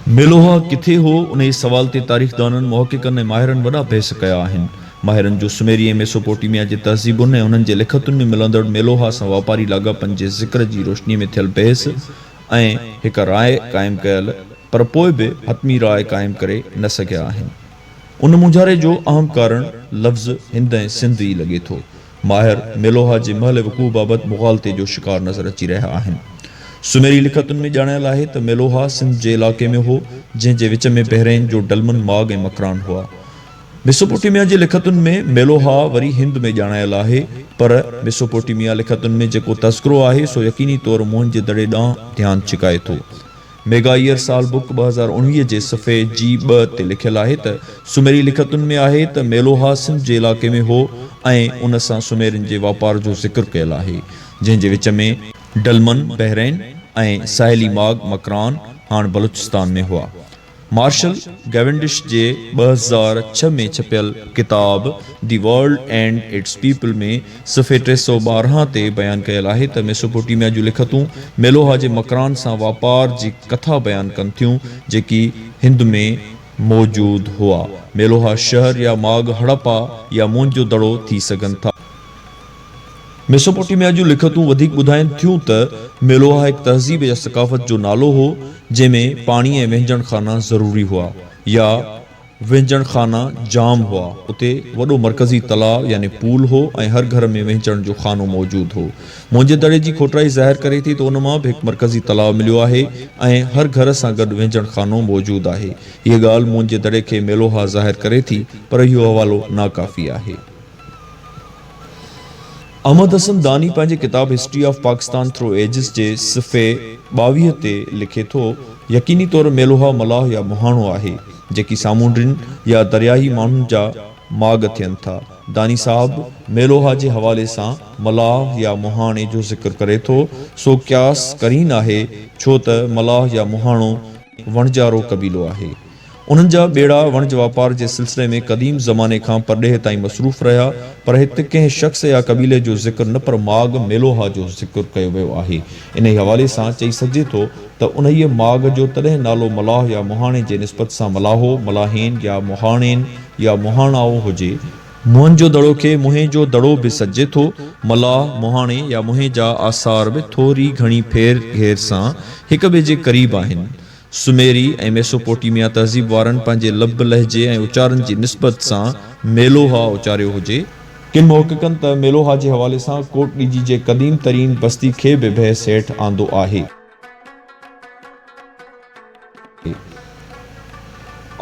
मेलोहा किथे हो उन सवाल ते तारीख़दाननि मुहक़िक़नि ऐं माहिरनि वॾा बहस कया आहिनि। माहिरनि जो सुमेरी ऐं मेसोपोटेमिया जे तहज़ीबुनि ऐं उन्हनि जे लिखतुनि में मिलंदड़ मेलोहा सां वापारी लाॻापनि जे ज़िक्र जी रोशनीअ में थियल बहस ऐं हिक राय क़ाइमु कयल, पर पोइ बि हतमी राय क़ाइमु करे न सघिया आहिनि। उन मुंझारे जो अहम कारण लफ़्ज़ हिंद ऐं सिंध ई लॻे थो। माहिर मेलोहा जे महल वक़ूअ बाबति मुग़ालते जो शिकार नज़र अची रहिया आहिनि। सुमेरी लिखतुनि में ॼाणायल आहे त मेलोहा सिंध जे इलाइक़े में हो, जंहिंजे विच में बहरैन जो डलमन, माग ऐं मकरान हुआ। मेसोपोटेमिया जे लिखतुनि में मेलोहा वरी हिंद में ॼाणायल आहे, पर मेसोपोटेमिया लिखतुनि में जेको तस्करो आहे सो यकीनी तौरु मोहन जे दड़े ॾांहुं ध्यानु छिकाए थो। मेगाइयर साल बुक 2019 जे सफ़े G2 ते लिखियलु आहे त सुमेरी लिखतुनि में आहे त मेलोहा सिंध जे इलाइक़े में हो ऐं उन सां सुमेरनि जे वापार जो ज़िक्र कयल आहे, जंहिंजे विच में डलमन, बहरैन ऐं साहिली माग, मकरान हाणे बलूचिस्तान में हुआ। मार्शल गैवेंडिश जे 2006 में छपियल किताब दी वर्ल्ड एंड इट्स पीपल में सफ़े 312 ते बयानु कयल आहे त मेसोपोटेमिया जूं लिखतूं मेलोहा जे मकरान सां वापार जी कथा बयानु कनि थियूं, जेकी हिंद में मौजूद हुआ। मेलोहा शहर या माग हड़प्पा या मोहनजो दड़ो थी सघनि था। मेसोपोटेमिया जूं लिखतूं वधीक ॿुधाइनि थियूं त मेलोहा हिकु तहज़ीब या सक़ाफ़त जो नालो हो, जंहिंमें पाणी ऐं व्यंजन खाना ज़रूरी हुआ या व्यंजन खाना जाम हुआ। उते वॾो मरकज़ी तलाउ यानी पूल हो ऐं हर घर में व्यंजन जो खानो मौजूद हो। मुंहिंजे दड़े जी खोटराई ज़ाहिर करे थी त उन मां बि हिकु मरकज़ी तलाउ मिलियो आहे ऐं हर घर सां गॾु व्यंजन खानो मौजूद आहे। हीअ ॻाल्हि मुंहिंजे दड़े खे मेलोहा ज़ाहिर करे थी, पर इहो हवालो नाकाफ़ी आहे। अहमद हसन दानी पंहिंजे किताब history of Pakistan through ages जे सफ़े 22 ते लिखे थो, यकीनी तौरु मेलोहा मलाह या मुहाणो आहे, जेकी सामूंडियुनि या दरियाही माण्हुनि जा माग थियनि था। दानी साहब मेलोहा जे हवाले सां मलाह या मुहाणे जो ज़िक्र करे थो, सो क़यास करीन आहे, छो त मलाह या मुहाणो वणजारो कबीलो आहे। उन्हनि जा ॿेड़ा वणज वापार जे सिलसिले में क़दीम ज़माने खां परॾेह ताईं मसरूफ़ रहिया, पर हिते कंहिं शख़्स या कबीले जो ज़िक्र न, पर माग मेलोहा जो ज़िक्र कयो वियो आहे। इन हवाले सां चई सघिजे थो त उन माग जो तॾहिं नालो मलाह या मुहाणे जे निस्बत सां मलाहो, मलाहेन या मुहाणेन या मुहाणाओ हुजे। मुहन जो दड़ो खे मुहे जो दड़ो बि सॾिजे थो। मलाह, मुहाणे या मुहे जा आसार बि थोरी घणी फेर घेर सां हिक ॿिए जे क़रीब आहिनि। सुमेरी ऐं मेसोपोटेमिया तहज़ीब वारनि पंहिंजे लब, लहजे ऐं उचारनि जी निस्बत सां मेलोहा उचारियो हुजे। किन मुहक़िक़नि त मेलोहा जे हवाले सां कोट ॾीजी जे क़दीम तरीन बस्ती खे बि बहस हेठि आंदो आहे।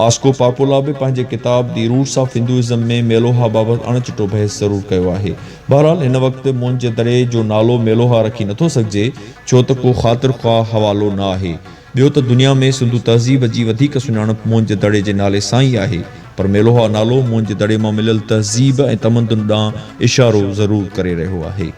आस्को पापोला बि पंहिंजे किताब दी रूट्स ऑफ हिंदुइज़म में मेलोहा बाबति अणचिटो बहस ज़रूरु कयो आहे। बहरहाल हिन वक़्तु मुंहिंज जे दड़े जो नालो मेलोहा रखी नथो सघिजे, छो त को ख़ातिर ख़्वाह हवालो न आहे। ॿियो त दुनिया में सिंधु तहज़ीब जी वधीक सुञाणप मुंहिंज जे दड़े जे नाले सां ई आहे, पर मेलोहा नालो मुंहिंज जे दड़े मां मिलियल तहज़ीब ऐं तमदुन ॾांहुं इशारो ज़रूरु करे रहियो आहे।